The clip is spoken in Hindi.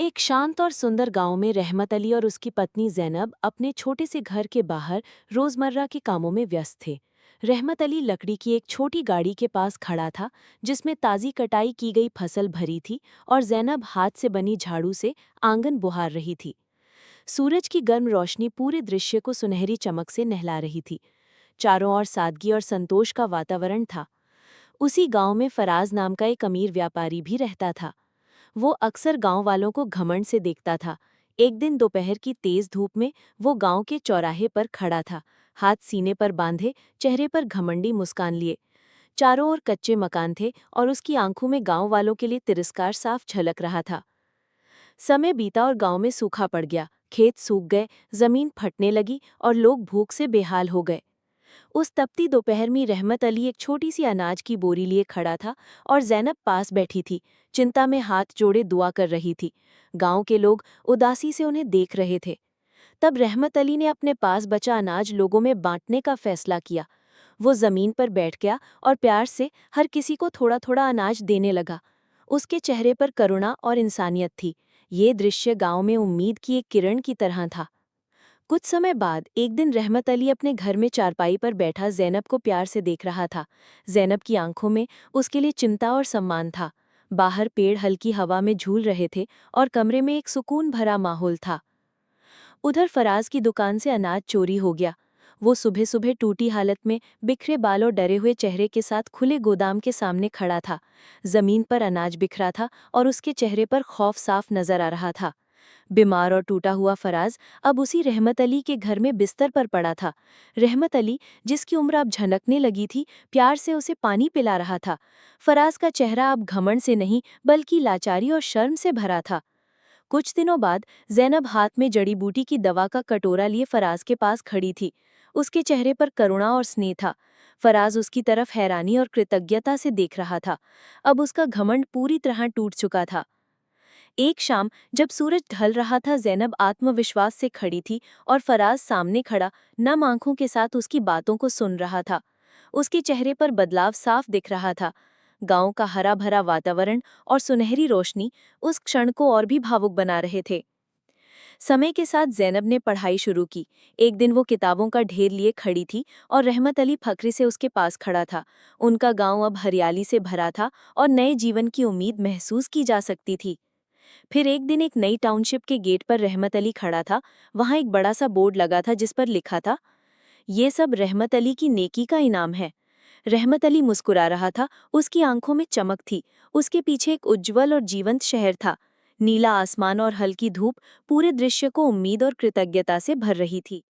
एक शांत और सुंदर गांव में रहमत अली और उसकी पत्नी जैनब अपने छोटे से घर के बाहर रोजमर्रा के कामों में व्यस्त थे। रहमत अली लकड़ी की एक छोटी गाड़ी के पास खड़ा था, जिसमें ताजी कटाई की गई फसल भरी थी, और जैनब हाथ से बनी झाड़ू से आंगन बुहार रही थी। सूरज की गर्म रोशनी पूरे दृश्य को सुनहरी चमक से नहला रही थी। चारों ओर सादगी और संतोष का वातावरण था। उसी गांव में फराज नाम का एक अमीर व्यापारी भी रहता था। वो अक्सर गांव वालों को घमंड से देखता था। एक दिन दोपहर की तेज धूप में वो गांव के चौराहे पर खड़ा था, हाथ सीने पर बांधे, चेहरे पर घमंडी मुस्कान लिए। चारों ओर कच्चे मकान थे और उसकी आंखों में गांव वालों के लिए तिरस्कार साफ झलक रहा था। समय बीता और गांव में सूखा पड़ गया, खेत सूख गए, जमीन फटने लगी और लोग भूख से बेहाल हो गए। उस तपती दोपहर में रहमत अली एक छोटी सी अनाज की बोरी लिए खड़ा था, और जैनब पास बैठी थी, चिंता में हाथ जोड़े दुआ कर रही थी। गांव के लोग उदासी से उन्हें देख रहे थे। तब रहमत अली ने अपने पास बचा अनाज लोगों में बांटने का फैसला किया। वो जमीन पर बैठ गया और प्यार से हर किसी को थोड़ा थोड़ा अनाज देने लगा। उसके चेहरे पर करुणा और इंसानियत थी। ये दृश्य गांव में उम्मीद की एक किरण की तरह था। कुछ समय बाद एक दिन रहमत अली अपने घर में चारपाई पर बैठा जैनब को प्यार से देख रहा था। जैनब की आंखों में उसके लिए चिंता और सम्मान था। बाहर पेड़ हल्की हवा में झूल रहे थे और कमरे में एक सुकून भरा माहौल था। उधर फराज की दुकान से अनाज चोरी हो गया। वो सुबह सुबह टूटी हालत में, बिखरे बाल और डरे हुए चेहरे के साथ खुले गोदाम के सामने खड़ा था। जमीन पर अनाज बिखरा था और उसके चेहरे पर खौफ साफ नजर आ रहा था। बीमार और टूटा हुआ फराज अब उसी रहमत अली के घर में बिस्तर पर पड़ा था। रहमत अली, जिसकी उम्र अब झनकने लगी थी, प्यार से उसे पानी पिला रहा था। फराज का चेहरा अब घमंड से नहीं, बल्कि लाचारी और शर्म से भरा था। कुछ दिनों बाद जैनब हाथ में जड़ी बूटी की दवा का कटोरा लिए फराज के पास खड़ी थी। उसके चेहरे पर करुणा और स्नेह था। फराज उसकी तरफ हैरानी और कृतज्ञता से देख रहा था। अब उसका घमंड पूरी तरह टूट चुका था। एक शाम जब सूरज ढल रहा था, जैनब आत्मविश्वास से खड़ी थी और फराज सामने खड़ा, नम आंखों के साथ उसकी बातों को सुन रहा था। उसके चेहरे पर बदलाव साफ दिख रहा था। गांव का हरा भरा वातावरण और सुनहरी रोशनी उस क्षण को और भी भावुक बना रहे थे। समय के साथ जैनब ने पढ़ाई शुरू की। एक दिन वो किताबों का ढेर लिए खड़ी थी और रहमत अली फख्री से उसके पास खड़ा था। उनका गांव अब हरियाली से भरा था और नए जीवन की उम्मीद महसूस की जा सकती थी। फिर एक दिन एक नई टाउनशिप के गेट पर रहमत अली खड़ा था। वहां एक बड़ा सा बोर्ड लगा था जिस पर लिखा था, ये सब रहमत अली की नेकी का इनाम है। रहमत अली मुस्कुरा रहा था, उसकी आंखों में चमक थी। उसके पीछे एक उज्जवल और जीवंत शहर था। नीला आसमान और हल्की धूप पूरे दृश्य को उम्मीद और कृतज्ञता से भर रही थी।